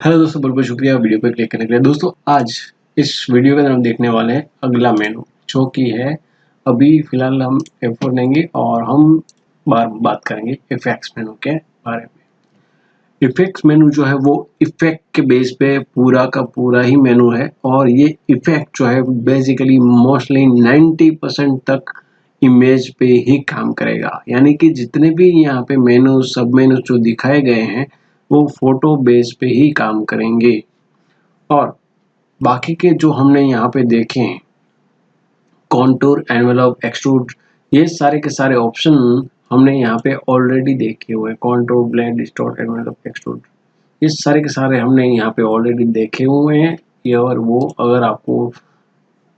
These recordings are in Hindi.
हेलो दोस्तों, बहुत बहुत शुक्रिया वीडियो पर क्लिक करने के लिए। दोस्तों आज इस वीडियो के अंदर हम देखने वाले हैं अगला मेनू, जो कि है अभी फिलहाल हम F4 लेंगे और हम बात करेंगे इफेक्ट्स मेनू के बारे में। इफेक्ट्स मेनू जो है वो इफेक्ट के बेस पे पूरा का पूरा ही मेनू है और ये इफेक्ट जो है बेसिकली मोस्टली 90% तक इमेज पे ही काम करेगा। यानी कि जितने भी यहाँ पे मेनू सब मेनू जो दिखाए गए हैं वो फोटो बेस पे ही काम करेंगे। और बाकी के जो हमने यहाँ पे देखे हैं, कॉन्टूर, एनवेलप, एक्सट्रूड, ये सारे के सारे ऑप्शन हमने यहाँ पे ऑलरेडी देखे हुए हैं। Contour, blend, distort, envelope, extrude, ये सारे के सारे हमने यहाँ पे ऑलरेडी देखे हुए हैं। ये और वो अगर आपको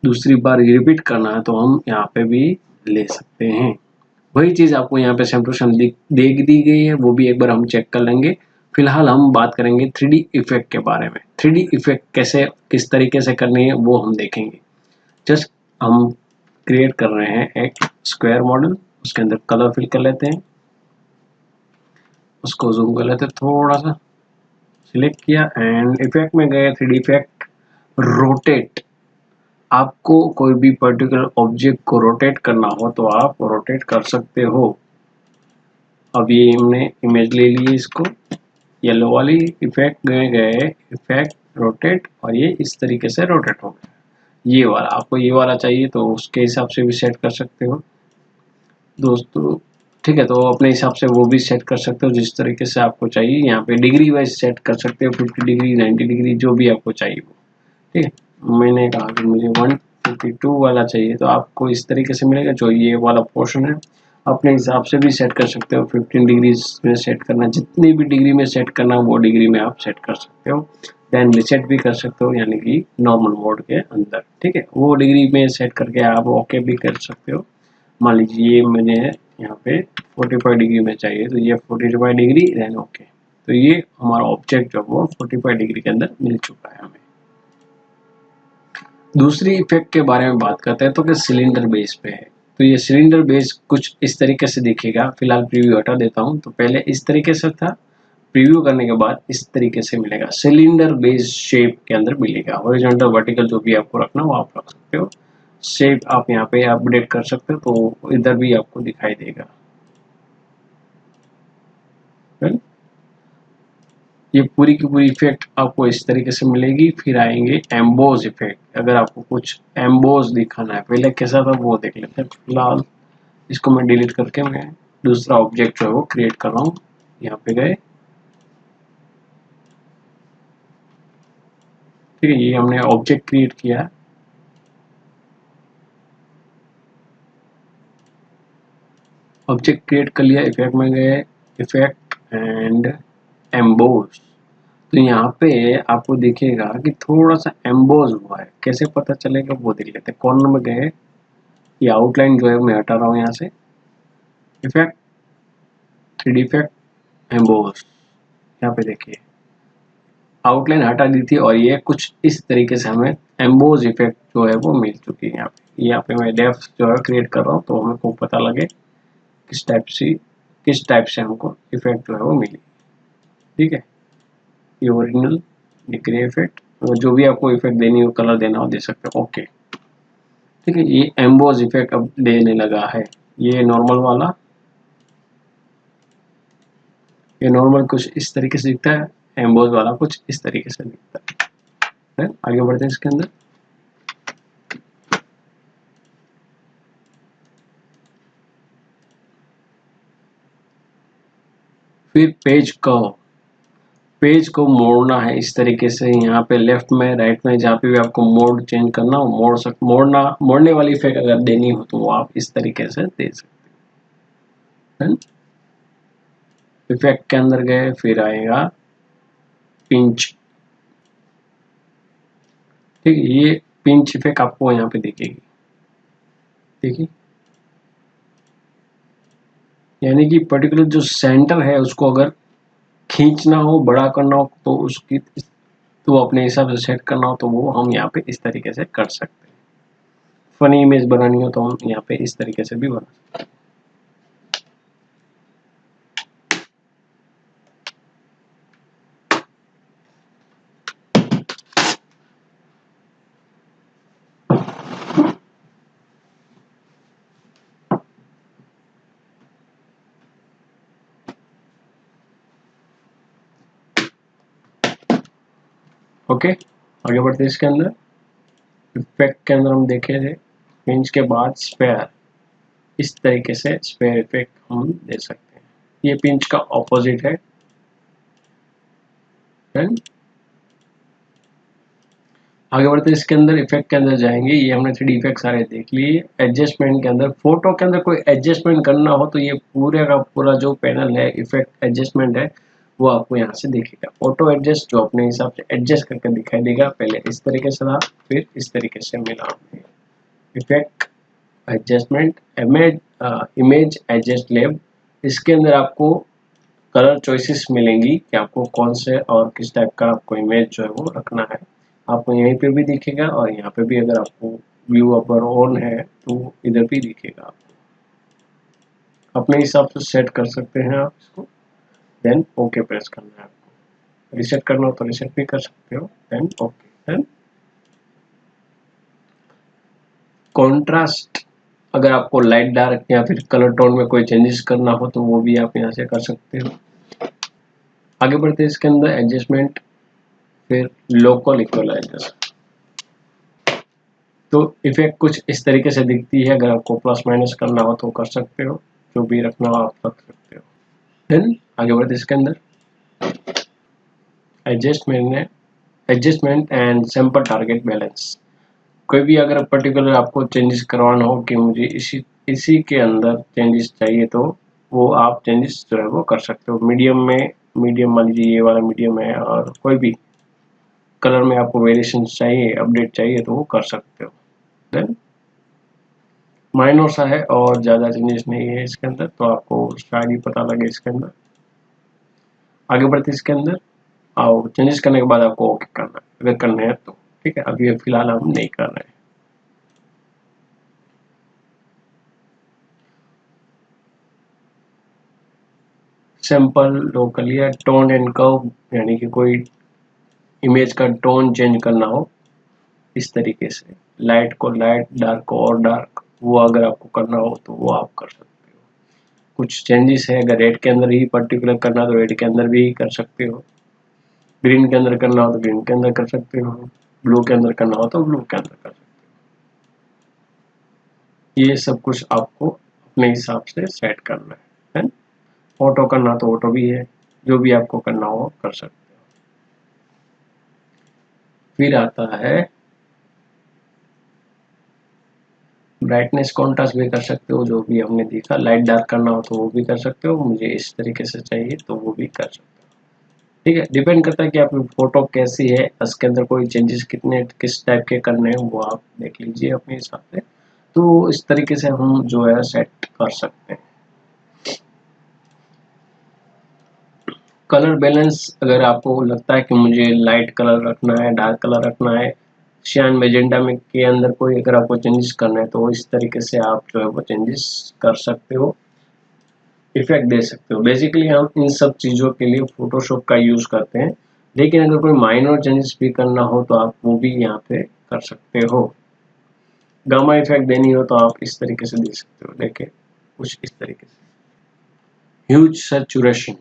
दूसरी बार रिपीट करना है तो हम यहाँ पे भी ले सकते हैं। वही चीज़ आपको यहाँ पे सेम टू सेम दे दी गई है, वो भी एक बार हम चेक कर लेंगे। फिलहाल हम बात करेंगे 3D इफेक्ट के बारे में। 3D इफेक्ट कैसे किस तरीके से करनी है वो हम देखेंगे। जस्ट हम क्रिएट कर रहे हैं एक स्क्वायर मॉडल, उसके अंदर कलर फिल कर लेते हैं, उसको जूम कर लेते हैं, थोड़ा सा सिलेक्ट किया एंड इफेक्ट में गए 3D इफेक्ट रोटेट। आपको कोई भी पर्टिकुलर ऑब्जेक्ट को रोटेट करना हो तो आप रोटेट कर सकते हो। अब ये हमने इमेज ले ली है, इसको येलो वाली इफेक्ट गए इफेक्ट रोटेट और ये इस तरीके से रोटेट हो गया। ये वाला आपको ये वाला चाहिए तो उसके हिसाब से भी सेट कर सकते हो दोस्तों। ठीक है, तो अपने हिसाब से वो भी सेट कर सकते हो जिस तरीके से आपको चाहिए। यहाँ पे डिग्री वाइज सेट कर सकते हो, 50 डिग्री, 90 डिग्री, जो भी आपको चाहिए वो। ठीक है, मैंने कहा कि मुझे 152 वाला चाहिए तो आपको इस तरीके से मिलेगा। जो ये वाला पोर्शन है अपने हिसाब से भी सेट कर सकते हो। 15 डिग्री में सेट करना, जितनी भी डिग्री में सेट करना वो डिग्री में आप सेट कर सकते हो। देन रिसेट भी कर सकते हो, यानी कि नॉर्मल मोड के अंदर। ठीक है, वो डिग्री में सेट करके आप ओके भी कर सकते हो। मान लीजिए ये मुझे यहाँ पे 45 डिग्री में चाहिए तो ये 45 डिग्री, देन ओके। तो ये हमारा ऑब्जेक्ट जो वो 45 डिग्री के अंदर मिल चुका है हमें। दूसरी इफेक्ट के बारे में बात करते हैं तो कि सिलेंडर बेस पे है। तो ये सिलेंडर बेस कुछ इस तरीके से दिखेगा। फिलहाल प्रीव्यू हटा देता हूँ। तो पहले इस तरीके से था, प्रीव्यू करने के बाद इस तरीके से मिलेगा। सिलेंडर बेस शेप के अंदर मिलेगा। हॉरिजॉन्टल, वर्टिकल जो भी आपको रखना हो आप रख सकते हो। शेप आप यहाँ पे अपडेट कर सकते हो तो इधर भी आपको दिखाई देगा। ये पूरी की पूरी इफेक्ट आपको इस तरीके से मिलेगी। फिर आएंगे एम्बोज इफेक्ट। अगर आपको कुछ एम्बोज दिखाना है, पहले कैसा था वो देख लेते हैं। फिलहाल इसको मैं डिलीट करके मैं दूसरा ऑब्जेक्ट जो है वो क्रिएट कर रहा हूँ। यहाँ पे गए, ठीक है, ये हमने ऑब्जेक्ट क्रिएट किया है। ऑब्जेक्ट क्रिएट कर लिया, इफेक्ट में गए, इफेक्ट एंड एम्बोज। तो यहाँ पे आपको दिखेगा कि थोड़ा सा एम्बोज हुआ है। कैसे पता चलेगा वो देख लेते हैं। कॉर्नर में गए, ये आउटलाइन जो है मैं हटा रहा हूँ यहाँ से। Effect, 3D effect, emboss. यहाँ पे देखिए आउटलाइन हटा दी थी और ये कुछ इस तरीके से हमें एम्बोज इफेक्ट जो है वो मिल चुकी है। यहाँ पे मैं डेप्थ जो है क्रिएट कर रहा हूँ तो हमको पता लगे किस टाइप से हमको इफेक्ट जो है वो मिली। ठीक है, ये ओरिजिनल, ये ग्रे इफेक्ट, और जो भी आपको इफेक्ट देनी हो, कलर देना हो दे सकते हो। ओके, ठीक है, ये एम्बोज इफेक्ट अब देने लगा है। ये नॉर्मल वाला, ये नॉर्मल कुछ इस तरीके से दिखता है, एम्बोज वाला कुछ इस तरीके से दिखता है। आगे बढ़ते हैं इसके अंदर। फिर पेज को मोड़ना है इस तरीके से। यहाँ पे लेफ्ट में, राइट में, जहाँ पे भी आपको मोड चेंज करना हो मोड़ने वाली इफेक्ट अगर देनी हो तो वो आप इस तरीके से दे सकते हैं। इफेक्ट के अंदर गए, फिर आएगा पिंच। ठीक है, ये पिंच इफेक्ट आपको यहाँ पे दिखेगी। देखिए, यानी कि पर्टिकुलर जो सेंटर है उसको अगर खींचना हो, बड़ा करना हो तो उसकी तो अपने हिसाब से सेट करना हो तो वो हम यहाँ पे इस तरीके से कर सकते हैं। फनी इमेज बनानी हो तो हम यहाँ पे इस तरीके से भी बना सकते हैं। ओके, आगे बढ़ते हैं इसके अंदर। इफेक्ट के अंदर हम देखे थे पिंच के बाद स्पेयर, इस तरीके से स्पेयर इफेक्ट हम दे सकते हैं। ये पिंच का ऑपोजिट है। देन आगे बढ़ते हैं इसके अंदर, इफेक्ट के अंदर जाएंगे। ये हमने 3D इफेक्ट सारे देख लिए। एडजस्टमेंट के अंदर, फोटो के अंदर कोई एडजस्टमेंट करना हो तो ये पूरे का पूरा जो पैनल है इफेक्ट एडजस्टमेंट है वो आपको यहाँ से दिखेगा। ऑटो एडजस्ट जो अपने हिसाब से एडजस्ट करके दिखाई देगा। पहले इस तरीके से था, फिर इस तरीके से मिला। Effect adjustment, image adjust lab, इसके अंदर आपको कलर चॉइसेस मिलेंगी कि आपको कौन से और किस टाइप का आपको इमेज जो है वो रखना है। आपको यहीं पे भी दिखेगा और यहाँ पे भी अगर आपको व्यू अपर ऑन है तो इधर भी दिखेगा। आपको अपने हिसाब से सेट कर सकते हैं आप इसको। देन ओके प्रेस करना है आपको। रिसेट करना हो तो रिसेट भी कर सकते हो। Then okay. देन कॉन्ट्रास्ट, अगर आपको लाइट डार्क या फिर कलर टोन में कोई चेंजेस करना हो तो वो भी आप यहाँ से कर सकते हो। आगे बढ़ते हैं इसके अंदर एडजस्टमेंट, फिर लोकल इक्वलाइजर। तो इफेक्ट कुछ इस तरीके से दिखती है। अगर आपको प्लस माइनस करना हो तो कर सकते हो, जो भी रखना हो आप रख सकते हो। देन आगे बढ़ते इसके अंदर adjustment and sample target balance. कोई भी अगर पर्टिकुलर आपको चेंजेस करवाना हो कि मुझे इसी के अंदर चेंजेस चाहिए तो वो आप चेंजेस जो है वो कर सकते हो। मीडियम मान लीजिए ये वाला मीडियम है और कोई भी कलर में आपको वेरिएशन चाहिए, अपडेट चाहिए तो वो कर सकते हो। देन माइनर सा है और ज़्यादा चेंजेस नहीं है इसके अंदर, तो आपको शायद ही पता लगे इसके अंदर। आगे बढ़ते इसके अंदर और चेंजेस करने के बाद आपको ओके करना है अगर करने हैं तो। ठीक है, अभी फिलहाल हम नहीं कर रहे हैं। सिंपल लोकल या टोन एंड कर्व, यानी कि कोई इमेज का टोन चेंज करना हो इस तरीके से, लाइट को लाइट, डार्क को और डार्क, वो अगर आपको करना हो तो वो आप कर सकते हो। कुछ चेंजेस है, अगर रेड के अंदर ही पर्टिकुलर करना तो रेड के अंदर भी कर सकते हो, ग्रीन के अंदर करना हो तो ग्रीन के अंदर कर सकते हो, ब्लू के अंदर करना हो तो ब्लू के अंदर कर सकते हो। ये सब कुछ आपको अपने हिसाब से सेट करना है। ऑटो करना तो ऑटो भी है, जो भी आपको करना हो कर सकते हो। फिर आता है ब्राइटनेस, कॉन्ट्रास्ट भी कर सकते हो, जो भी हमने देखा। लाइट डार्क करना हो तो वो भी कर सकते हो, मुझे इस तरीके से चाहिए तो वो भी कर सकते हो। ठीक है, डिपेंड करता है कि आपकी फोटो कैसी है, इसके अंदर कोई चेंजेस कितने किस टाइप के करने हैं वो आप देख लीजिए अपने हिसाब से। तो इस तरीके से हम जो है सेट कर सकते हैं। कलर बैलेंस, अगर आपको लगता है कि मुझे लाइट कलर रखना है, डार्क कलर रखना है, सियान मेजेंटा में के अंदर कोई अगर आपको चेंजेस करना है तो इस तरीके से आप जो है वो चेंजेस कर सकते हो, इफेक्ट दे सकते हो। बेसिकली हम इन सब चीज़ों के लिए फोटोशॉप का यूज़ करते हैं, लेकिन अगर कोई माइनर चेंजेस भी करना हो तो आप वो भी यहाँ पे कर सकते हो। गामा इफेक्ट देनी हो तो आप इस तरीके से दे सकते हो, देखिए कुछ इस तरीके से। ह्यूज सैचुरेशन,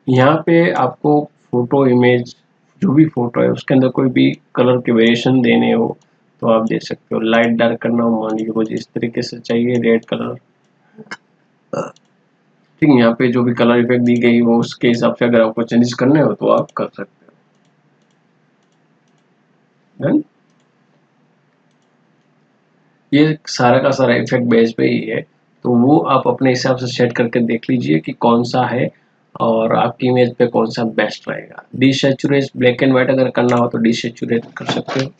यहाँ पे आपको फोटो इमेज जो भी फोटो है उसके अंदर कोई भी कलर के वेरिएशन देने हो तो आप दे सकते हो। लाइट डार्क करना हो, मान लीजिए मुझे इस तरीके से चाहिए रेड कलर, ठीक है, यहाँ पे जो भी कलर इफेक्ट दी गई हो उसके हिसाब से अगर आपको चेंजेस करने हो तो आप कर सकते हो। Then, ये सारा का सारा इफेक्ट बेस पे ही है, तो वो आप अपने हिसाब से सेट करके देख लीजिए कि कौन सा है और आपकी इमेज पे कौन सा बेस्ट रहेगा। डिसैचुरेट, ब्लैक एंड व्हाइट अगर करना हो तो डिसैचुरेट कर सकते हो।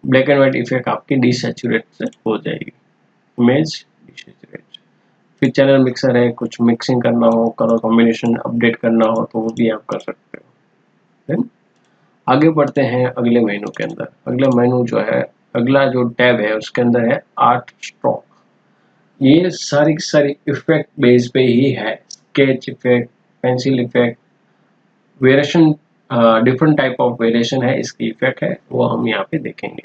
ब्लैक एंड व्हाइट इफेक्ट आपकी डिसैचुरेट से हो जाएगी, इमेज डिसैचुरेट। फिर चैनल मिक्सर है, कुछ मिक्सिंग करना हो, कलर कॉम्बिनेशन अपडेट करना हो तो वो भी आप कर सकते हो। देन आगे बढ़ते हैं अगले मेनू के अंदर। अगला मेनू जो है, अगला जो टैब है उसके अंदर है आर्ट स्ट्रोक। ये सारी की सारी इफेक्ट बेस पे ही है। Sketch effect, pencil effect, variation, different type of variation है इसकी इफेक्ट है, वो हम यहाँ पे देखेंगे।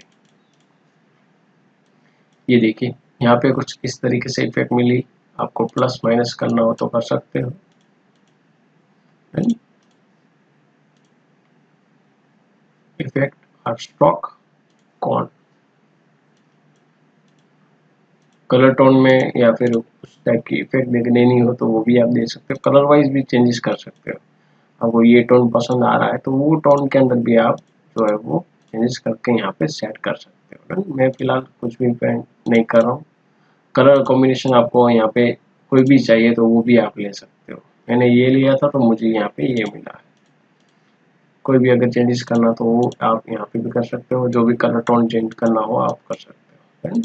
ये देखिए यहाँ पे कुछ इस तरीके से इफेक्ट मिली, आपको प्लस माइनस करना हो तो कर सकते हो। इफेक्ट आर्ट स्ट्रोक कौन कलर टोन में या फिर उस टाइप की इफेक्ट देनी हो तो वो भी आप दे सकते हो। कलर वाइज भी चेंजेस कर सकते हो। आपको ये टोन पसंद आ रहा है तो वो टोन के अंदर भी आप जो है वो चेंजेस करके यहाँ पे सेट कर सकते हो। मैं फिलहाल कुछ भी नहीं कर रहा हूँ। कलर कॉम्बिनेशन आपको यहाँ पे कोई भी चाहिए तो वो भी आप ले सकते हो। मैंने ये लिया था तो मुझे यहाँ पे ये मिला है। कोई भी अगर चेंजेस करना तो वो आप यहाँ पे भी कर सकते हो। जो भी कलर टोन चेंज करना हो आप कर सकते हो।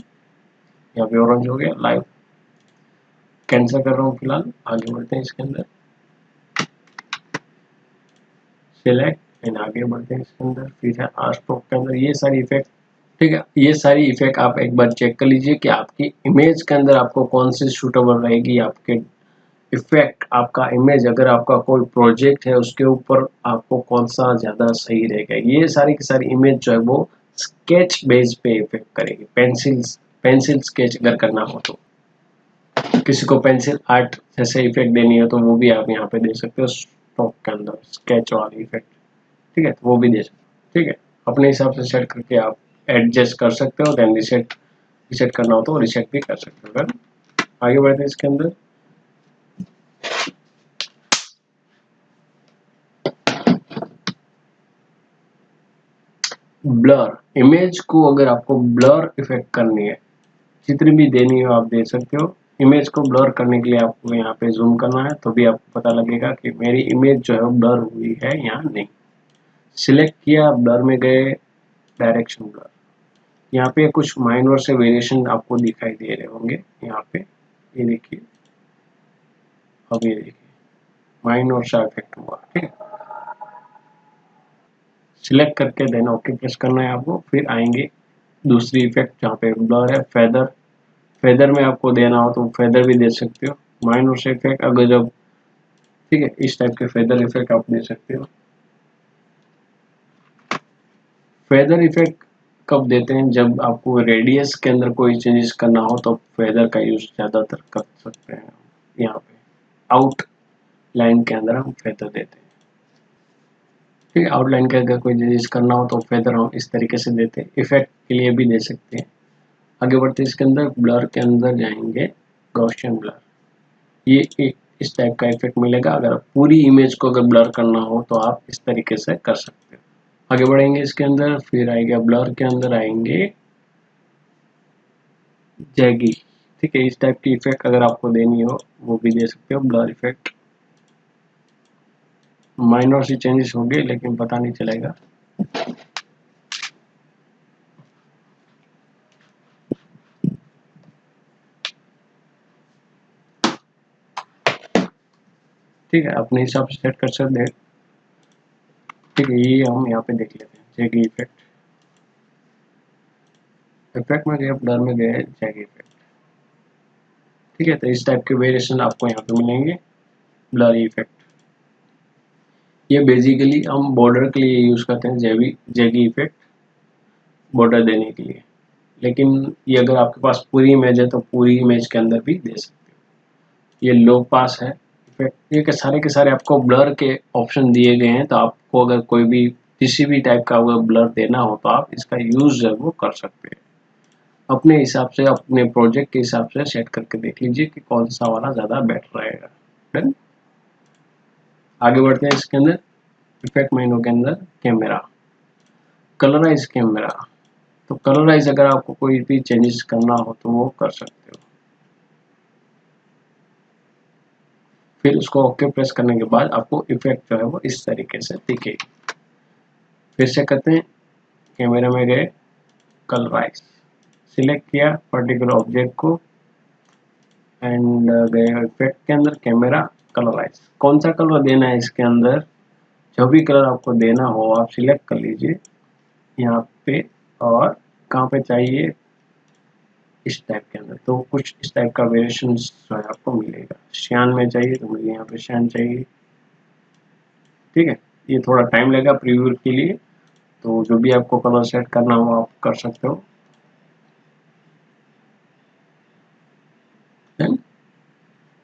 यहाँ पे ऑरेंज हो गया। लाइव कैंसिल कर रहा हूँ फिलहाल। आगे बढ़ते हैं इसके अंदर। सिलेक्ट एंड आगे बढ़ते हैं इसके अंदर। फिर है आर्ट स्ट्रोक के अंदर ये सारी इफेक्ट। ठीक है, ये सारी इफेक्ट आप एक बार चेक कर लीजिए कि आपकी इमेज के अंदर आपको कौन सी सूटेबल रहेगी। आपके इफेक्ट आपका इमेज अगर आपका कोई प्रोजेक्ट है उसके ऊपर आपको कौन सा ज़्यादा सही रहेगा। ये सारी की सारी इमेज जो है वो स्केच बेस पे इफेक्ट करेगी। पेंसिल स्केच अगर करना हो तो किसी को पेंसिल आर्ट जैसे इफेक्ट देनी हो तो वो भी आप यहाँ पे दे सकते हो स्ट्रोक के अंदर स्केच वाली इफेक्ट। ठीक है, तो वो भी दे सकते हो। ठीक है, अपने हिसाब से सेट करके आप एडजस्ट कर सकते हो। देन रिसेट करना हो तो रिसेट भी कर सकते हो। आगे बढ़ते हैं इसके अंदर। ब्लर इमेज को अगर आपको ब्लर इफेक्ट करनी है, जितनी भी देनी हो आप दे सकते हो। इमेज को ब्लर करने के लिए आपको यहाँ पे जूम करना है तो भी आपको पता लगेगा कि मेरी इमेज जो है ब्लर हुई है या नहीं। सिलेक्ट किया, ब्लर में गए, डायरेक्शन ब्लर। यहाँ पे कुछ माइनर से वेरिएशन आपको दिखाई दे रहे होंगे। यहाँ पे ये देखिए, अब ये देखिए माइनर सा इफेक्ट हुआ। ठीक है, सिलेक्ट करके देन ओके प्रेस करना है आपको। फिर आएंगे दूसरी इफेक्ट जहाँ पे ब्लर है, फेदर। फेदर में आपको देना हो तो फेदर भी दे सकते हो। माइनर से इफेक्ट अगर जब ठीक है इस टाइप के फेदर इफेक्ट आप दे सकते हो। फेदर इफेक्ट कब देते हैं, जब आपको रेडियस के अंदर कोई चेंजेस करना हो तो फेदर का यूज ज्यादातर कर सकते हैं। यहाँ पे आउट लाइन के अंदर हम फेदर देते हैं। ठीक है, आउटलाइन के अगर कोई चेंजेस करना हो तो फेदर हम इस तरीके से देते हैं। इफेक्ट के लिए भी दे सकते हैं। आगे बढ़ते हैं इसके अंदर। ब्लर के अंदर जाएंगे, गॉसियन ब्लर। ये इस टाइप का इफेक्ट मिलेगा। अगर पूरी इमेज को अगर ब्लर करना हो तो आप इस तरीके से कर सकते हो। आगे बढ़ेंगे इसके अंदर। फिर आएगा ब्लर के अंदर आएंगे जैगी। ठीक है, इस टाइप की इफेक्ट अगर आपको देनी हो वो भी दे सकते हो। ब्लर इफेक्ट माइनर सी चेंजेस होंगे लेकिन पता नहीं चलेगा। ठीक है, अपने हिसाब से सेट कर सकते हैं। ठीक है, ये हम यहाँ पे देख लेते हैं जैगी इफेक्ट। इफेक्ट में गए, ब्लर में गए, जैगी इफेक्ट। ठीक है, तो इस टाइप के वेरिएशन आपको यहाँ पे मिलेंगे। ब्लर इफेक्ट ये बेसिकली हम बॉर्डर के लिए यूज करते हैं। जैगी इफेक्ट बॉर्डर देने के लिए। लेकिन ये अगर आपके पास पूरी इमेज है तो पूरी इमेज के अंदर भी दे सकते हो। ये लो पास है इफेक्ट। ये के सारे आपको ब्लर के ऑप्शन दिए गए हैं तो आपको अगर कोई भी किसी भी टाइप का अगर ब्लर देना हो तो आप इसका यूज है वो कर सकते हैं। अपने हिसाब से अपने प्रोजेक्ट के हिसाब से सेट करके देख लीजिए कि कौन सा वाला ज़्यादा बेटर रहेगा। डन। आगे बढ़ते हैं इसके अंदर। इफेक्ट मेनू के अंदर कैमरा, कलराइज कैमरा। तो कलराइज अगर आपको कोई भी चेंजेस करना हो तो वो कर सकते हो। फिर उसको ओके प्रेस करने के बाद आपको इफेक्ट जो है वो इस तरीके से दिखेगी। फिर से करते हैं, कैमरा में गए, कलराइज सिलेक्ट किया पर्टिकुलर ऑब्जेक्ट को एंड गए इफेक्ट के अंदर, कैमरा, कलराइज। कौन सा कलर देना है इसके अंदर, जो भी कलर आपको देना हो आप सिलेक्ट कर लीजिए यहाँ पे। और कहाँ पे चाहिए, इस टाइप के अंदर। तो कुछ इस टाइप का वेरिएशन जो है आपको मिलेगा। श्यान में चाहिए तो मुझे यहाँ पे श्यान चाहिए। ठीक है, ये थोड़ा टाइम लगेगा प्रीव्यू के लिए। तो जो भी आपको कलर सेट करना हो आप कर सकते हो। Then,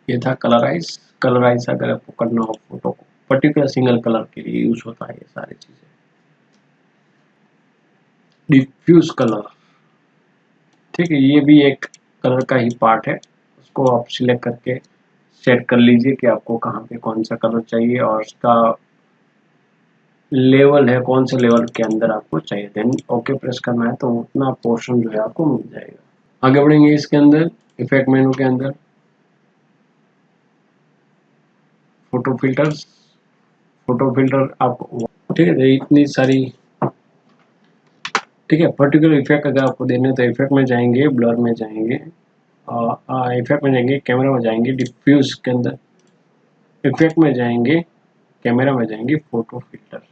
ये था कलराइज। कलराइज अगर आपको करना हो फोटो को पर्टिकुलर सिंगल कलर के लिए यूज होता है ये सारी चीजें। डिफ्यूज कलर, ठीक है, ये भी एक कलर का ही पार्ट है। उसको आप सिलेक्ट करके सेट कर लीजिए कि आपको कहाँ पे कौन सा कलर चाहिए और उसका लेवल है कौन से लेवल के अंदर आपको चाहिए। देन ओके प्रेस करना है तो उतना पोर्शन जो है आपको मिल जाएगा। आगे बढ़ेंगे इसके अंदर इफेक्ट मेनू के अंदर फोटो फिल्टर्स, फोटो फिल्टर आपको, ठीक है, इतनी सारी, ठीक है। पर्टिकुलर इफेक्ट अगर आपको देने तो इफेक्ट में जाएंगे, ब्लर में जाएंगे, इफेक्ट में जाएंगे, कैमरा में जाएंगे, डिफ्यूज के अंदर इफेक्ट में जाएंगे, कैमरा में जाएंगे, फोटो फिल्टर।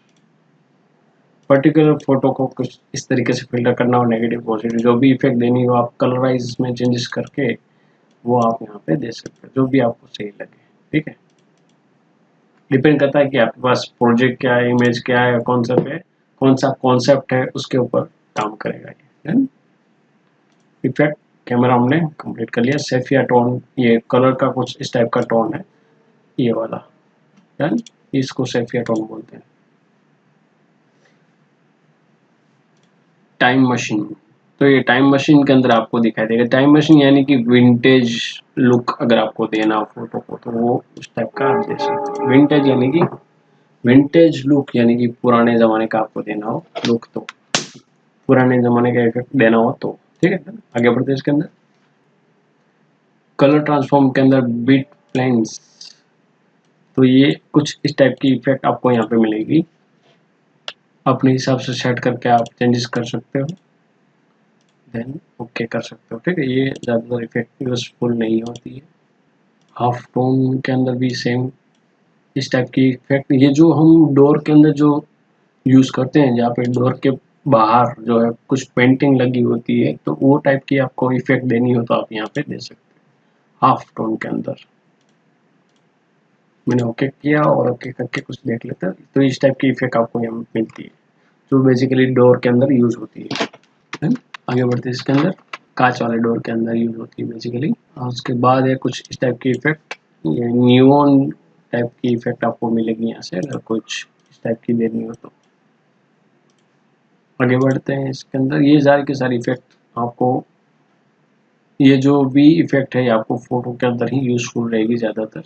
पर्टिकुलर फोटो को कुछ इस तरीके से फिल्टर करना हो, नेगेटिव पॉजिटिव जो भी इफेक्ट देनी हो आप कलराइज में चेंजेस करके वो आप यहाँ पे दे सकते हो, जो भी आपको सही लगे, ठीक है। डिपेंड करता है कि आपके पास प्रोजेक्ट क्या है, इमेज क्या है, कॉन्सेप्ट है, कौन सा कॉन्सेप्ट है, उसके ऊपर काम करेगा ये। इफेक्ट कैमरा हमने कंप्लीट कर लिया। सेफिया टोन, ये कलर का कुछ इस टाइप का टोन है, ये वाला, डन, इसको सेफिया टोन बोलते हैं। टाइम मशीन, तो ये टाइम मशीन के अंदर आपको दिखाई देगा। टाइम मशीन यानी कि विंटेज लुक अगर आपको देना हो फोटो को तो वो उस टाइप का आप दे सकते हो। विंटेज यानी कि विंटेज लुक यानी कि पुराने जमाने का आपको देना हो लुक, तो पुराने जमाने का इफेक्ट देना हो तो, ठीक है। आगे बढ़ते हैं इसके अंदर कलर ट्रांसफॉर्म के अंदर बिट प्लेन्स, तो ये कुछ इस टाइप की इफेक्ट आपको यहाँ पे मिलेगी। अपने हिसाब से सेट करके आप चेंजेस कर सकते हो, देन ओके कर सकते हो, ठीक है। ये ज़्यादातर इफेक्ट यूजफुल नहीं होती है। हाफ टोन के अंदर भी सेम इस टाइप की इफेक्ट, ये जो हम डोर के अंदर जो यूज़ करते हैं जहाँ पे डोर के बाहर जो है कुछ पेंटिंग लगी होती है, तो वो टाइप की आपको इफेक्ट देनी हो तो आप यहाँ पे दे सकते हो हाफ टोन के अंदर। मैंने ओके किया और ओके करके कुछ देख लेता, तो इस टाइप की इफेक्ट आपको यहाँ मिलती है जो बेसिकली डोर के अंदर यूज होती है। आगे बढ़ते हैं इसके अंदर कांच वाले डोर के अंदर यूज होती है बेसिकली। और उसके बाद है कुछ इस टाइप की इफेक्ट, ये नियॉन टाइप की इफेक्ट आपको मिलेगी यहाँ से अगर कुछ इस टाइप की देनी हो तो। आगे बढ़ते हैं इसके अंदर, ये सारी के सारी इफेक्ट आपको, ये जो भी इफेक्ट है आपको फोटो के अंदर ही यूजफुल रहेगी ज़्यादातर।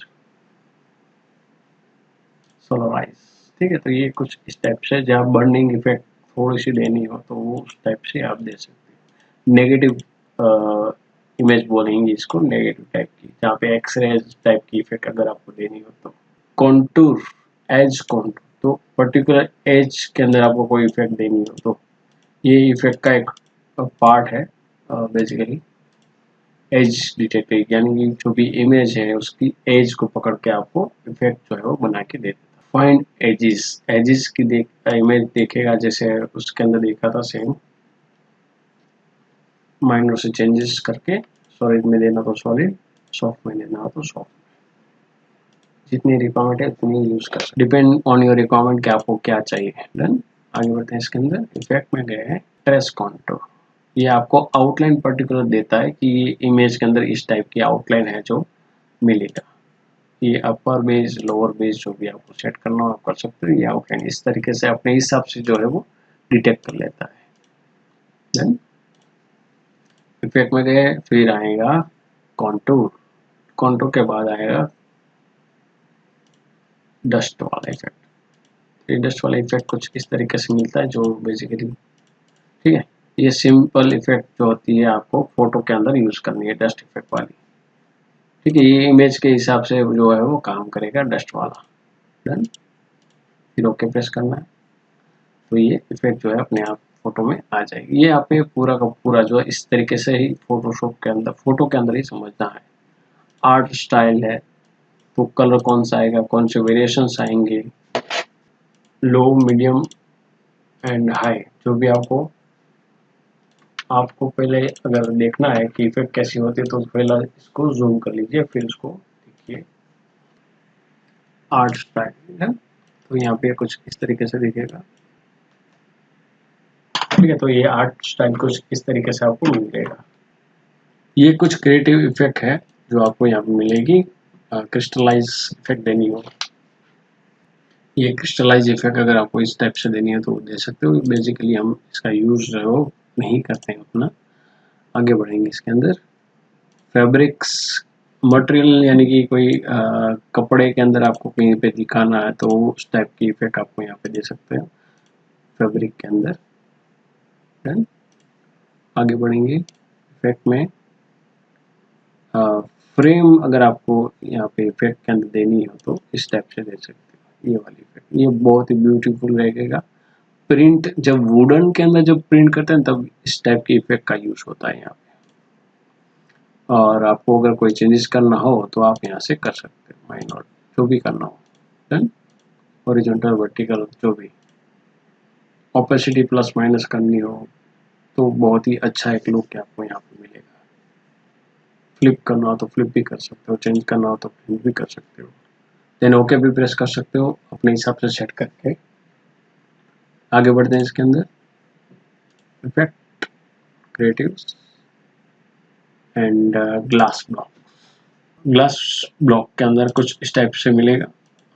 सोलराइज, ठीक है, तो ये कुछ इस टाइप से जहाँ बर्निंग इफेक्ट थोड़ी सी देनी हो तो वो उस टाइप से आप दे सकते हैं। नेगेटिव इमेज बोलेंगे इसको, नेगेटिव टाइप की, जहाँ पे एक्सरेज टाइप की इफेक्ट अगर आपको देनी हो तो। कॉन्टूर, एज कॉन्टूर, तो पर्टिकुलर एज के अंदर आपको कोई इफेक्ट देनी हो तो ये इफेक्ट का एक पार्ट है बेसिकली। एज डिटेक्टर यानी कि जो भी इमेज है उसकी एज को पकड़ के आपको इफेक्ट जो है वो बना के दे देता है। फाइंड एजिस, एजिस की इमेज देखेगा जैसे उसके अंदर देखा था सेम, माइनर से चेंजेस करके सॉलिड में देना तो सॉलिड, सॉफ्ट में देना तो सॉफ्ट, जितनी रिक्वायरमेंट है उतनी यूज कर सकते, डिपेंड ऑन योर रिक्वायरमेंट कि आपको क्या चाहिए। डन, आगे बढ़ते हैं इसके अंदर इफेक्ट में गए हैं ट्रेस कॉन्टूर, ये आपको आउटलाइन पर्टिकुलर देता है कि ये इमेज के अंदर इस टाइप की आउटलाइन है जो मिलेगा। ये अपर बेस लोअर बेस जो भी आपको सेट करना हो आप कर सकते हो, ये आउटलाइन इस तरीके से अपने हिसाब से जो है वो डिटेक्ट कर लेता है। देन इफेक्ट में गए, फिर आएगा कॉन्टूर, कॉन्टूर के बाद आएगा डस्ट वाला इफेक्ट। ये डस्ट वाला इफेक्ट कुछ इस तरीके से मिलता है जो बेसिकली, ठीक है, ये सिंपल इफेक्ट जो होती है आपको फोटो के अंदर यूज करनी है डस्ट इफेक्ट वाली, ठीक है। ये इमेज के हिसाब से जो है वो काम करेगा डस्ट वाला। डन, फिर ओके प्रेस करना है तो ये इफेक्ट जो है अपने आप फोटो में आ जाएगी। ये आप पूरा का पूरा जो है इस तरीके से ही फोटोशॉप के अंदर फोटो के अंदर ही समझना है। आर्ट स्टाइल है तो कलर कौन सा आएगा, कौन से वेरिएशंस आएंगे, लो मीडियम एंड हाई, जो भी आपको पहले अगर देखना है कि इफेक्ट कैसी होती है तो पहले इसको जूम कर लीजिए, फिर इसको देखिए। आर्ट स्टाइल है तो यहाँ पे कुछ इस तरीके से दिखेगा, ठीक है, तो ये आर्ट स्टाइल कुछ इस तरीके से आपको मिलेगा। ये कुछ क्रिएटिव इफेक्ट है जो आपको यहाँ पे मिलेगी, क्रिस्टलाइज इफेक्ट देनी होगा। ये क्रिस्टलाइज इफेक्ट अगर आपको इस टाइप से देनी है तो दे सकते हो। बेसिकली हम इसका यूज जो है वो नहीं करते हैं उतना। आगे बढ़ेंगे इसके अंदर। फैब्रिक्स मटेरियल यानी कि कोई कपड़े के अंदर आपको कहीं पे दिखाना है तो उस टाइप की इफेक्ट आपको यहाँ पे दे सकते हो फैब्रिक के अंदर। Then, आगे बढ़ेंगे इफेक्ट में। फ्रेम अगर आपको यहाँ पे इफेक्ट के अंदर देनी हो तो इस टाइप से दे सकते हो। ये वाली इफेक्ट ये बहुत ही ब्यूटीफुल रहेगा। प्रिंट जब वुडन के अंदर जब प्रिंट करते हैं तब इस टाइप की इफेक्ट का यूज होता है यहाँ पे। और आपको अगर कोई चेंजेस करना हो तो आप यहाँ से कर सकते हो, माइनर जो भी करना हो। देन हॉरिजॉन्टल वर्टिकल जो भी ऑपेसिटी प्लस माइनस करनी हो तो बहुत ही अच्छा एक लुक आपको यहाँ पे मिलेगा। फ्लिप करना हो तो फ्लिप भी कर सकते हो, चेंज करना हो तो चेंज भी कर सकते हो। देन ओके भी प्रेस कर सकते हो अपने हिसाब से सेट करके। आगे बढ़ते हैं इसके अंदर। Effect, creatives and glass block. Glass block के अंदर कुछ इस टाइप से मिलेगा।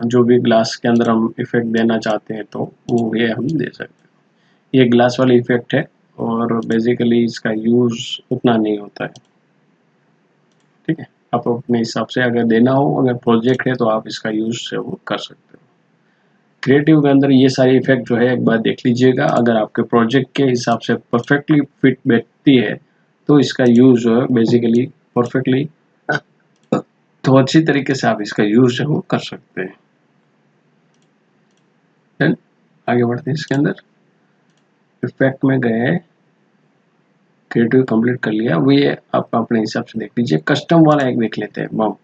जो भी ग्लास के अंदर हम इफेक्ट देना चाहते हैं तो वो ये हम दे सकते हैं। ये ग्लास वाली इफेक्ट है और बेसिकली इसका यूज उतना नहीं होता है। ठीक है, आप अपने हिसाब से अगर देना हो, अगर प्रोजेक्ट है तो आप इसका यूज से वो कर सकते हो। क्रिएटिव के अंदर ये सारी इफेक्ट जो है एक बार देख लीजिएगा। अगर आपके प्रोजेक्ट के हिसाब से परफेक्टली फिट बैठती है तो इसका यूज जो है बेसिकली परफेक्टली तो अच्छी तरीके से आप इसका यूज जो कर सकते हैं। देन आगे बढ़ते हैं इसके अंदर। इफेक्ट में गए, क्रिएटिव कंप्लीट कर लिया। वो ये आप अपने हिसाब से देख लीजिए। कस्टम वाला एक देख लेते हैं, बम्प।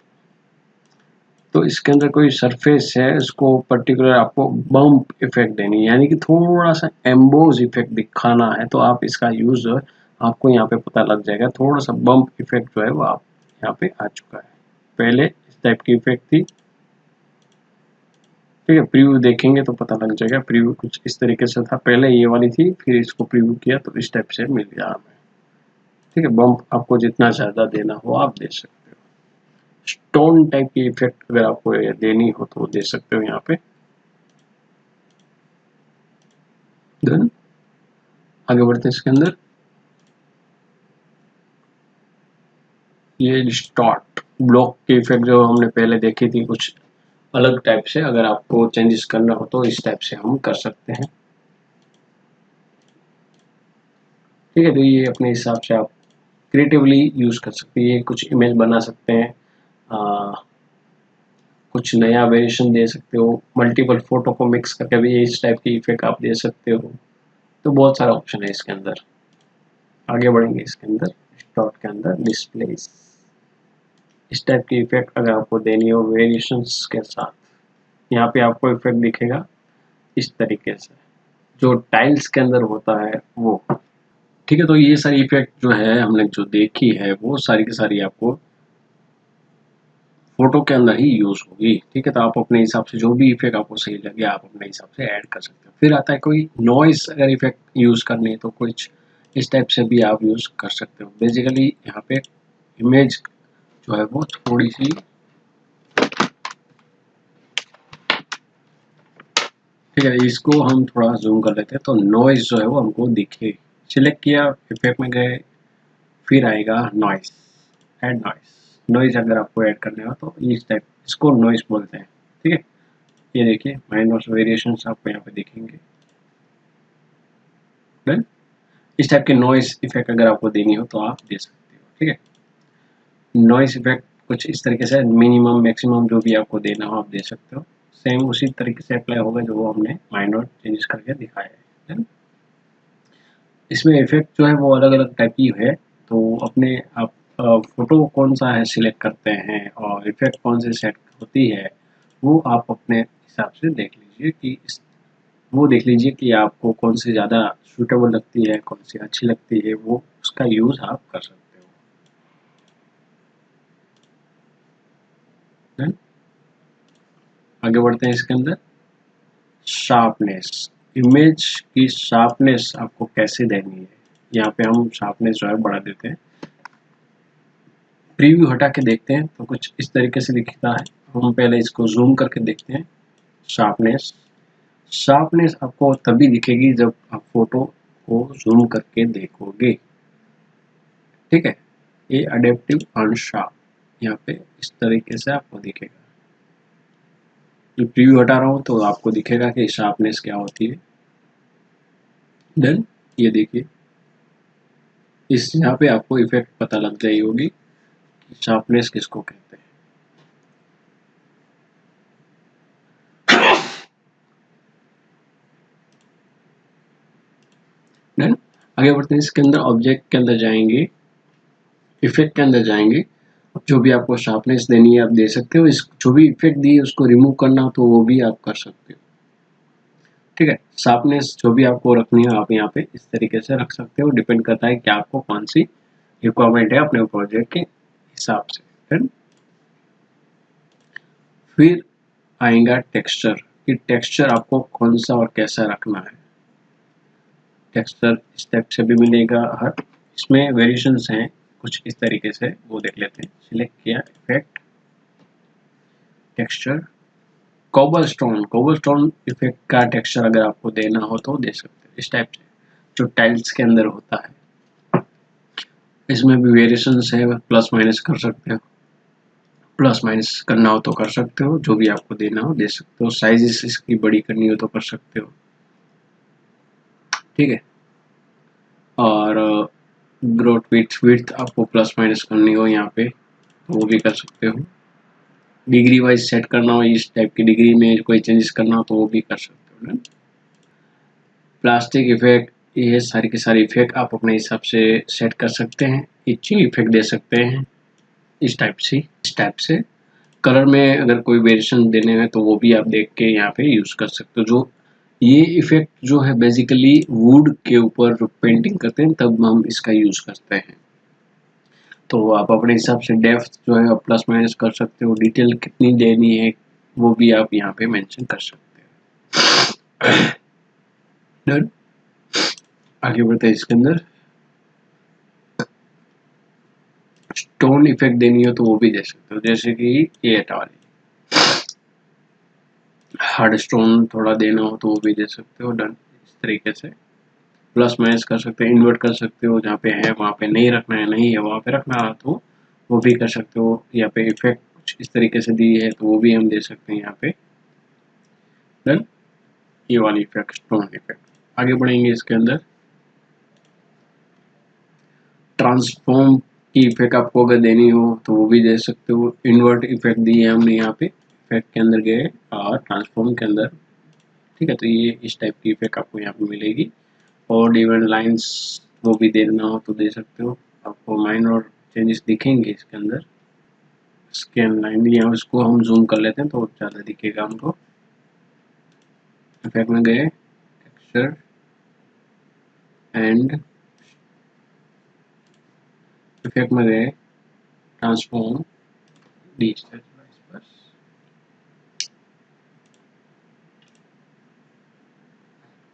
तो इसके अंदर कोई सरफेस है, इसको पर्टिकुलर आपको बम्प इफेक्ट देनी है, यानी कि थोड़ा सा एम्बोज इफेक्ट दिखाना है तो आप इसका यूज जो है आपको यहाँ पे पता लग जाएगा। थोड़ा सा बम्प इफेक्ट जो है वो आप यहाँ पे आ चुका है। पहले इस टाइप की इफेक्ट थी। ठीक है, प्रीव्यू देखेंगे तो पता लग जाएगा। प्रीव्यू कुछ इस तरीके से था, पहले ये वाली थी, फिर इसको प्रीव्यू किया तो इस टाइप से मिल गया हमें। ठीक है, बम्प आपको जितना ज़्यादा देना हो आप दे सकते हो। स्टोन टाइप की इफेक्ट अगर आपको देनी हो तो दे सकते हो यहाँ पे। देन आगे बढ़ते हैं इसके अंदर। ये स्टार्ट ब्लॉक की इफेक्ट जो हमने पहले देखी थी कुछ अलग टाइप से, अगर आपको चेंजेस करना हो तो इस टाइप से हम कर सकते हैं। ठीक है, तो ये अपने हिसाब से आप क्रिएटिवली यूज कर सकते हैं। ये कुछ इमेज बना सकते हैं, कुछ नया वेरिएशन दे सकते हो, मल्टीपल फोटो को मिक्स करके भी इस टाइप की इफेक्ट आप दे सकते हो। तो बहुत सारा ऑप्शन है इसके अंदर। आगे बढ़ेंगे इसके अंदर। स्टॉक के अंदर डिस्प्ले, इस टाइप की इफेक्ट अगर आपको देनी हो वेरिएशंस के साथ, यहाँ पे आपको इफेक्ट दिखेगा इस तरीके से, जो टाइल्स के अंदर होता है वो। ठीक है, तो ये सारी इफेक्ट जो है हमने जो देखी है वो सारी की सारी आपको फोटो के अंदर ही यूज होगी। ठीक है, तो आप अपने हिसाब से जो भी इफेक्ट आपको सही लगे आप अपने हिसाब से ऐड कर सकते हो। फिर आता है कोई नॉइस अगर इफेक्ट यूज करनी है तो कुछ इस टाइप से भी आप यूज कर सकते हो। बेसिकली यहाँ पे इमेज जो है वो थोड़ी सी, ठीक है, इसको हम थोड़ा जूम कर लेते हैं तो नॉइस जो है वो हमको दिखे। सिलेक्ट किया, इफेक्ट में गए, फिर आएगा नॉइस, ऐड नॉइस। नॉइस अगर आपको ऐड करने हो तो इस टाइप, इसको नॉइस बोलते हैं। ठीक है, ये देखिए माइनर वेरिएशंस आपको यहाँ पे दिखेंगे। देन इस टाइप के नॉइस इफेक्ट अगर आपको देनी हो तो आप दे सकते हो। ठीक है, नॉइस इफेक्ट कुछ इस तरीके से मिनिमम मैक्सिमम जो भी आपको देना हो आप दे सकते हो। सेम उसी तरीके से अप्लाई होगा जो हमने माइनर चेंजेस करके दिखाया है। इसमें इफेक्ट जो है वो अलग अलग टाइप की है, तो अपने आप फोटो कौन सा है सिलेक्ट करते हैं और इफेक्ट कौन से सेट होती है वो आप अपने हिसाब से देख लीजिए कि वो देख लीजिए कि आपको कौन सी ज़्यादा सूटेबल लगती है, कौन सी अच्छी लगती है, वो उसका यूज़ आप कर सकते हो। Then, आगे बढ़ते हैं इसके अंदर। शार्पनेस, इमेज की शार्पनेस आपको कैसे देनी है, यहाँ पे हम शार्पनेस जो है बढ़ा देते हैं। प्रीव्यू हटा के देखते हैं तो कुछ इस तरीके से दिखता है। हम पहले इसको जूम करके देखते हैं शार्पनेस। शार्पनेस आपको तभी दिखेगी जब आप फोटो को जूम करके देखोगे, ठीक है। ये अडेप्टिव अनशार्प यहाँ पे इस तरीके से आपको दिखेगा। जो प्रीव्यू हटा रहा हूँ तो आपको दिखेगा कि शार्पनेस क्या होती है। देन ये देखिए, इस यहाँ पे आपको इफेक्ट पता लग गई होगी कि शार्पनेस किसको कहते हैं। देन आगे बढ़ते हैं, इसके अंदर ऑब्जेक्ट के अंदर जाएंगे, इफेक्ट के अंदर जाएंगे। जो भी आपको शार्पनेस देनी है आप दे सकते हो, इस जो भी इफेक्ट दी है उसको रिमूव करना हो तो वो भी आप कर सकते हो, ठीक है। शार्पनेस जो भी आपको रखनी है आप यहाँ पे इस तरीके से रख सकते हो, डिपेंड करता है कि आपको कौन सी रिक्वायरमेंट है अपने प्रोजेक्ट के हिसाब से। फिर आएगा टेक्सचर, कि टेक्सचर आपको कौन सा और कैसा रखना है। टेक्सचर इस टाइप से भी मिलेगा, हर इसमें वेरिएशंस हैं कुछ इस तरीके से, वो देख लेते हैं। सिलेक्ट किया, इफेक्ट, टेक्सचर, कोबलस्टोन इफेक्ट का टेक्सचर अगर आपको देना हो तो दे सकते हैं इस टाइप से, जो टाइल्स के अंदर होता है। इसमें भी वेरिएशंस है, प्लस माइनस कर सकते हो, प्लस माइनस करना हो तो कर सकते हो, जो भी आपको देना हो दे सकते हो। साइजेस इसकी बड़ी करनी हो तो कर सकते हो, ठीक है। और ग्रोथ विड्थ आपको प्लस माइनस करनी हो यहाँ पे तो वो भी कर सकते हो। डिग्री वाइज सेट करना हो, इस टाइप की डिग्री में कोई चेंजेस करना हो तो वो भी कर सकते हो। प्लास्टिक इफेक्ट, ये सारी की सारी इफेक्ट आप अपने हिसाब से सेट कर सकते हैं। इचिंग इफेक्ट दे सकते हैं इस टाइप से। कलर में अगर कोई वेरिएशन देने हैं तो वो भी आप देख के यहाँ पे यूज कर सकते हो। जो ये इफेक्ट जो है बेसिकली वुड के ऊपर पेंटिंग करते हैं तब हम इसका यूज करते हैं। तो आप अपने हिसाब से डेप्थ जो है प्लस माइनस कर सकते हो, डिटेल कितनी देनी है वो भी आप यहाँ पे मेंशन कर सकते हैं। डन, आगे बढ़ते हैं। इसके अंदर स्टोन इफेक्ट देनी हो तो वो भी दे सकते हो, जैसे कि ये वाली हार्ड स्टोन थोड़ा देना हो तो वो भी दे सकते हो। डन, इस तरीके से प्लस माइनस कर सकते हो, इन्वर्ट कर सकते हो, जहाँ पे है वहाँ पे नहीं रखना है, नहीं है वहाँ पे रखना है तो वो भी कर सकते हो। यहाँ पे इफेक्ट कुछ इस तरीके से दी है तो वो भी हम दे सकते हैं यहाँ पे। डन, ये वाली इफेक्ट स्टोन इफेक्ट। आगे बढ़ेंगे, इसके अंदर ट्रांसफॉर्म की इफेक्ट आपको अगर देनी हो तो वो भी दे सकते हो। इन्वर्ट इफेक्ट दी है हमने यहाँ पे, इफेक्ट के अंदर गए और ट्रांसफॉर्म के अंदर, ठीक है। तो ये इस टाइप की इफेक्ट आपको यहाँ पे मिलेगी। और इवन लाइंस वो भी देना हो तो दे सकते हो, आपको माइनर चेंजेस दिखेंगे इसके अंदर। स्कैन लाइन यहाँ उसको हम जूम कर लेते हैं तो ज़्यादा दिखेगा हमको। इफेक्ट में गए, टेक्सचर एंड इफेक्ट में गए, ट्रांसफॉर्म डिजिटल,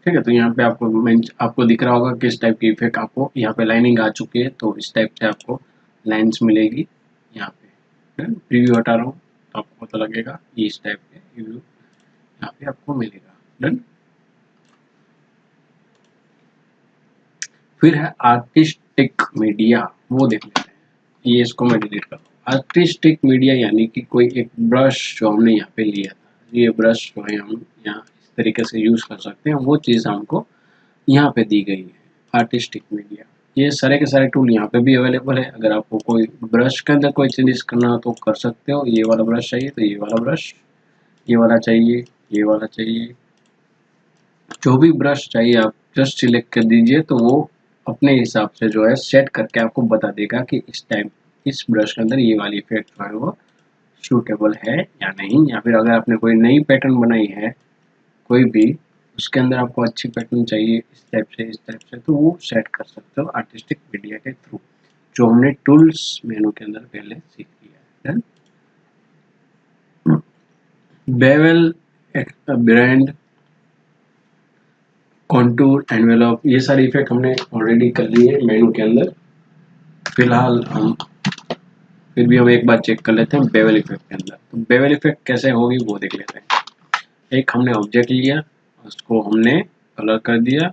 ठीक है। तो यहाँ पे आपको दिख रहा होगा कि इस टाइप की इफेक्ट आपको यहाँ पे लाइनिंग आ चुकी है तो इस टाइप से आपको लाइंस मिलेगी यहाँ पे। प्रीव्यू हटा रहा हूँ तो आपको पता लगेगा ये इस टाइप के व्यू यहाँ पे आपको मिलेगा। डन, फिर है आर्टिस्टिक मीडिया, वो देख लेते हैं। ये इसको मैं डिलीट कर दूँ। आर्टिस्टिक मीडिया यानी कि कोई एक ब्रश जो हमने यहाँ पे लिया था, ये ब्रश जो है हम यहाँ इस तरीके से यूज कर सकते हैं, वो चीज़ हमको यहाँ पे दी गई है आर्टिस्टिक मीडिया। ये सारे के सारे टूल यहाँ पे भी अवेलेबल है। अगर आपको कोई ब्रश के अंदर कोई चेंजेस करना हो तो कर सकते हो। ये वाला ब्रश चाहिए तो ये वाला ब्रश, ये वाला चाहिए, ये वाला चाहिए, जो भी ब्रश चाहिए आप जस्ट सिलेक्ट कर दीजिए तो वो अपने हिसाब से जो है सेट करके आपको बता देगा कि इस टाइम इस ब्रश के अंदर ये वाली इफेक्ट जो है वो सूटेबल है या नहीं। या फिर अगर आपने कोई नई पैटर्न बनाई है कोई भी, उसके अंदर आपको अच्छी पैटर्न चाहिए इस टाइप से तो वो सेट कर सकते हो आर्टिस्टिक मीडिया के थ्रू, जो हमने टूल्स मेनू के अंदर पहले सीख लिया है। बेवल ब्रांड कॉन्टूर एनवेलप, ये सारे इफेक्ट हमने ऑलरेडी कर लिए मेनू के अंदर। फिलहाल हम फिर भी हम एक बार चेक कर लेते हैं बेवल इफेक्ट के अंदर। तो बेवल इफेक्ट कैसे होगी वो देख लेते हैं। एक हमने ऑब्जेक्ट लिया, उसको हमने कलर कर दिया,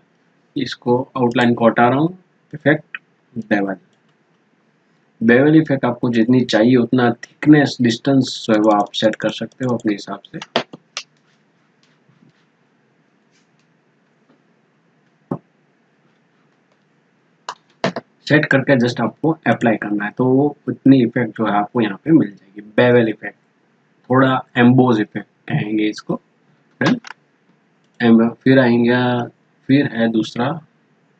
इसको आउटलाइन को हटा रहा हूँ, इफेक्ट बेवल। बेवल इफेक्ट आपको जितनी चाहिए उतना थिकनेस डिस्टेंस जो है वो आप सेट कर सकते हो अपने हिसाब से। सेट करके जस्ट आपको अप्लाई करना है, तो वो उतनी इफेक्ट जो है आपको यहाँ पे मिल जाएगी। बेवल इफेक्ट, थोड़ा एम्बोज इफेक्ट कहेंगे इसको। फिर आएंगे, फिर है दूसरा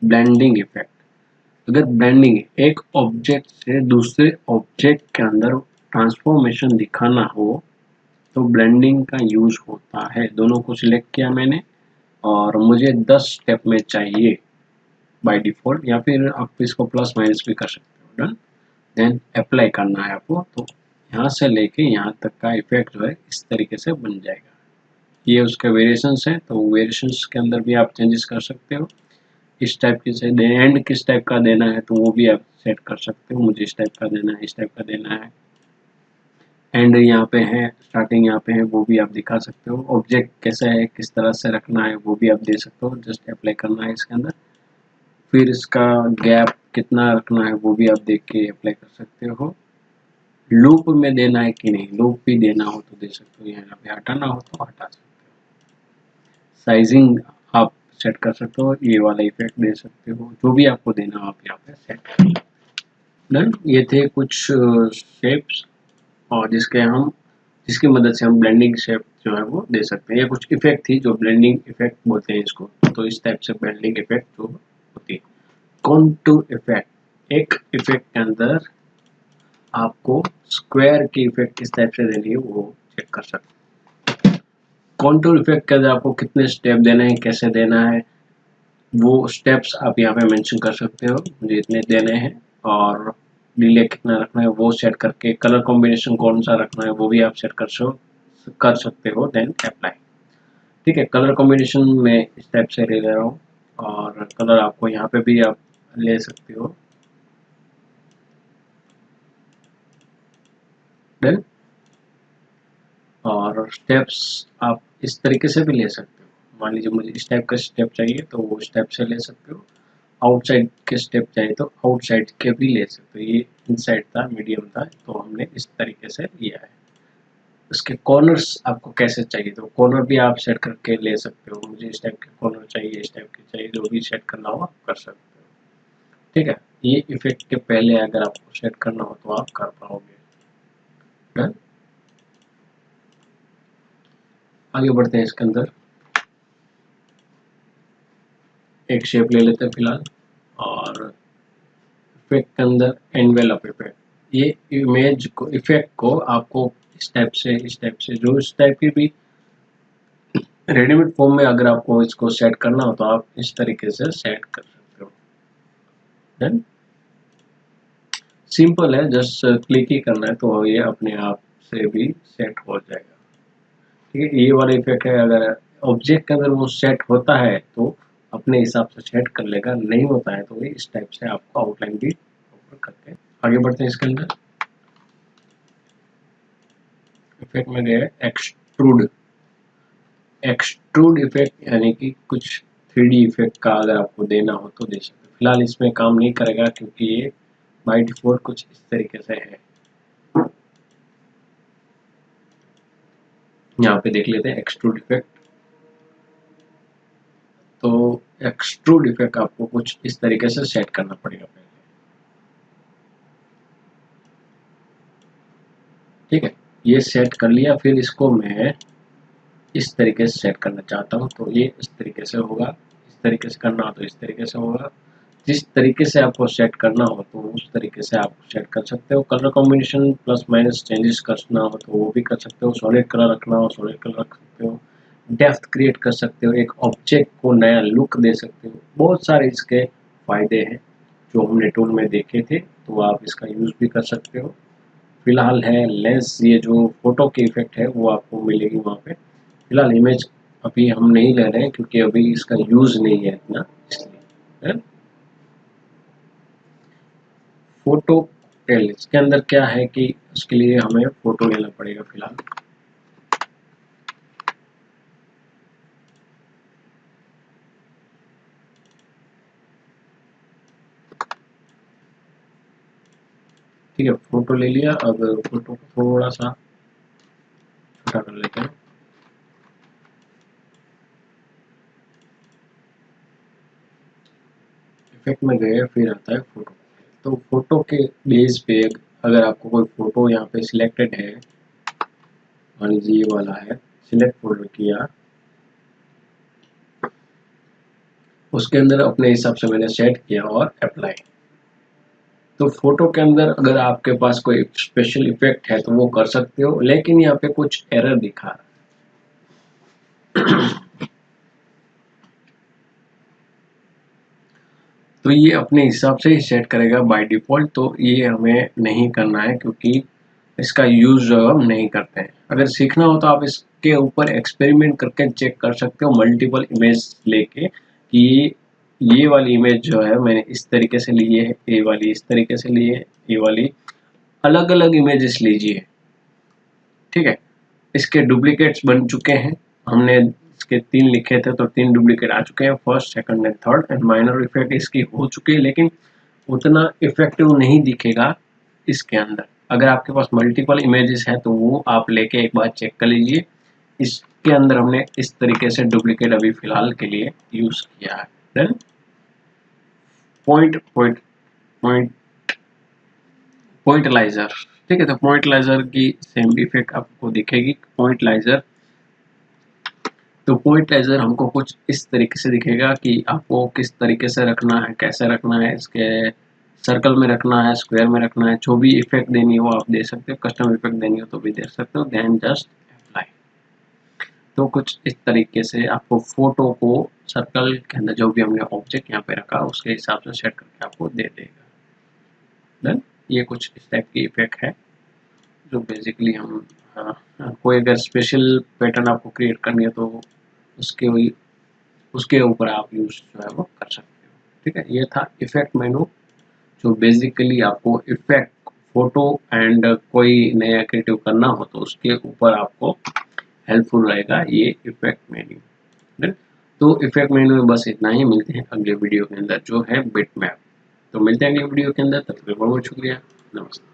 ब्लेंडिंग इफेक्ट। अगर ब्लेंडिंग एक ऑब्जेक्ट से दूसरे ऑब्जेक्ट के अंदर ट्रांसफॉर्मेशन दिखाना हो तो ब्लेंडिंग का यूज होता है। दोनों को सिलेक्ट किया मैंने और मुझे 10 स्टेप में चाहिए बाय डिफॉल्ट, या फिर आप इसको प्लस माइनस भी कर सकते हो। डन, देन अप्लाई करना है आपको। तो यहाँ से लेके यहाँ तक का इफेक्ट जो है इस तरीके से बन जाएगा। ये उसके वेरिएशंस हैं, तो वेरिएशंस के अंदर भी आप चेंजेस कर सकते हो। इस टाइप की से एंड किस टाइप का देना है तो वो भी आप सेट कर सकते हो। मुझे इस टाइप का देना है, इस टाइप का देना है। एंड यहाँ पे है, स्टार्टिंग यहाँ पे है, वो भी आप दिखा सकते हो। ऑब्जेक्ट कैसा है, किस तरह से रखना है वो भी आप दे सकते हो। जस्ट अप्लाई करना है इसके अंदर। फिर इसका गैप कितना रखना है वो भी आप देख के अप्लाई कर सकते हो। लूप में देना है कि नहीं, लूप भी देना हो तो दे सकते हो। यहाँ पे हटाना हो तो हटा सकते हो। साइजिंग आप सेट कर सकते हो, ये वाला इफेक्ट दे सकते हो। जो भी आपको देना हो आप यहाँ पे सेट कर सकते हो। डन, ये थे कुछ शेप्स और जिसकी मदद से हम ब्लेंडिंग शेप जो है वो दे सकते हैं। ये कुछ इफेक्ट थी जो ब्लेंडिंग इफेक्ट बोलते हैं इसको। तो इस टाइप से ब्लेंडिंग इफेक्ट जो होती है। कॉन्टूर इफेक्ट, एक इफेक्ट के अंदर आपको स्क्वायर की इफेक्ट किस टाइप से देनी है वो चेक कर सकते हैं। कॉन्टूर इफेक्ट के अंदर आपको कितने स्टेप देने हैं, कैसे देना है, वो स्टेप्स आप यहाँ पे मेंशन कर सकते हो। मुझे इतने देने हैं और डिले कितना रखना है वो सेट करके, कलर कॉम्बिनेशन कौन सा रखना है वो भी आप सेट कर सकते हो। Then apply. ठीक है, कलर कॉम्बिनेशन में इस टाइप से ले रहा हूँ और कलर आपको यहाँ पे भी आप ले सकते हो। देन और स्टेप्स आप इस तरीके से भी ले सकते हो। मान लीजिए मुझे इस टाइप का स्टेप चाहिए तो वो स्टेप से ले सकते हो। आउटसाइड के स्टेप चाहिए तो आउटसाइड के भी ले सकते हो। ये इनसाइड था, मीडियम था, तो हमने इस तरीके से लिया है। उसके कॉर्नर्स आपको कैसे चाहिए तो कॉर्नर भी आप सेट करके ले सकते हो। मुझे इस टाइप के कॉर्नर चाहिए, इस टाइप के चाहिए, जो भी सेट करना हो आप कर सकते हो। ठीक है, ये इफेक्ट के पहले अगर आपको सेट करना हो तो आप कर पाओगे। डन, आगे बढ़ते हैं। इसके अंदर एक शेप ले लेते हैं फिलहाल और इफेक्ट के अंदर एनवेलप इफेक्ट। ये इमेज को, इफेक्ट को आपको इस टाइप से जो इस टाइप की भी रेडीमेड फॉर्म में अगर आपको इसको सेट करना हो तो आप इस तरीके से सेट कर सकते हो। देन सिंपल है, जस्ट क्लिक ही करना है तो ये अपने आप से भी सेट हो जाएगा। ठीक है, ये वाला इफेक्ट है। अगर ऑब्जेक्ट का अगर वो सेट होता है तो अपने हिसाब से सेट कर लेगा, नहीं होता है तो ये इस टाइप से आपको आउटलाइन भी करके आगे बढ़ते हैं। इसके अंदर इफेक्ट में गया एक्सट्रूड। एक्सट्रूड इफेक्ट यानी कि कुछ 3D इफेक्ट का अगर आपको देना हो तो दे सकते हो। फिलहाल इसमें काम नहीं करेगा क्योंकि ये बाय डिफॉल्ट कुछ इस तरीके से है। यहाँ पे देख लेते हैं एक्सट्रूड इफेक्ट। तो एक्सट्रूड इफेक्ट आपको कुछ इस तरीके से सेट करना पड़ेगा पहले। ठीक है, ये सेट कर लिया। फिर इसको मैं इस तरीके से सेट करना चाहता हूँ तो ये इस तरीके से होगा। इस तरीके से करना हो तो इस तरीके से होगा। जिस तरीके से आपको सेट करना हो तो उस तरीके से आप सेट कर सकते हो। Colour combination plus minus changes करना हो तो वो भी कर सकते हो। सॉलिड कलर रखना हो सॉलिड कलर रख सकते हो। डेप्थ क्रिएट कर सकते हो, एक ऑब्जेक्ट को नया लुक दे सकते हो। बहुत सारे इसके फायदे हैं जो हमने टूल में देखे थे, तो आप इसका यूज भी कर सकते हो। फिलहाल है लेंस, ये जो फोटो की इफेक्ट है वो आपको मिलेगी वहाँ पे। फिलहाल इमेज अभी हम नहीं ले रहे हैं क्योंकि अभी इसका यूज नहीं है इतना, इसलिए है? फोटो टेल, इसके अंदर क्या है कि उसके लिए हमें फोटो लेना पड़ेगा। फिलहाल ठीक है, फोटो ले लिया। अब फोटो को थोड़ा सा छोटा कर लेते हैं। इफेक्ट में गए, फिर आता है फोटो। तो फोटो के बेस पे अगर आपको कोई फोटो यहाँ पे सिलेक्टेड है, मान लीजिए ये वाला है, सिलेक्ट फोल्डर किया, उसके अंदर अपने हिसाब से मैंने सेट किया और अप्लाई। तो फोटो के अंदर अगर आपके पास कोई स्पेशल इफेक्ट है तो वो कर सकते हो, लेकिन यहाँ पे कुछ एरर दिखा रहा है। तो ये अपने हिसाब से ही सेट करेगा बाय डिफॉल्ट, तो ये हमें नहीं करना है क्योंकि इसका यूज जो है हम नहीं करते हैं। अगर सीखना हो तो आप इसके ऊपर एक्सपेरिमेंट करके चेक कर सकते हो मल्टीपल इमेज लेके कि ये वाली इमेज जो है मैंने इस तरीके से ली है, ये वाली इस तरीके से ली है, ये वाली अलग अलग इमेजेस लीजिए। ठीक है, इसके डुप्लीकेट्स बन चुके हैं, हमने इसके 3 लिखे थे तो 3 डुप्लीकेट आ चुके हैं, first second and third. And minor effect इसकी हो चुकी है, लेकिन उतना इफेक्टिव नहीं दिखेगा इसके अंदर। अगर आपके पास मल्टीपल इमेजेस है तो वो आप लेके एक बार चेक कर लीजिए। इसके अंदर हमने इस तरीके से डुप्लीकेट अभी फिलहाल के लिए यूज किया है। देन पॉइंट पॉइंट पॉइंट पॉइंटलाइजर। ठीक है, तो पॉइंटलाइजर की सेम इफेक्ट आपको दिखेगी। पॉइंटलाइजर, तो पॉइंटलाइजर हमको कुछ इस तरीके से दिखेगा कि आपको किस तरीके से रखना है, कैसे रखना है, इसके सर्कल में रखना है, स्क्वायर में रखना है, जो भी इफेक्ट देनी हो आप दे सकते हो, कस्टम इफेक्ट देनी हो तो भी दे सकते हो। Then just apply. तो कुछ इस तरीके से आपको फोटो को सर्कल के अंदर जो भी हमने ऑब्जेक्ट यहाँ पे रखा उसके हिसाब से सेट करके आपको दे देगा। देन ये कुछ इस टाइप की इफेक्ट है जो बेसिकली हम कोई अगर स्पेशल पैटर्न आपको क्रिएट करनी है तो उसके ऊपर आप यूज जो है वो कर सकते हो। ठीक है, ये था इफेक्ट मेनू जो बेसिकली आपको इफेक्ट फोटो एंड कोई नया क्रिएटिव करना हो तो उसके ऊपर आपको हेल्पफुल रहेगा ये इफेक्ट मेन्यू। तो इफेक्ट मेन्यू में बस इतना ही, मिलते हैं अगले वीडियो के अंदर जो है बिटमैप। तो मिलते हैं अगले वीडियो के अंदर, तब तक बहुत शुक्रिया, नमस्ते।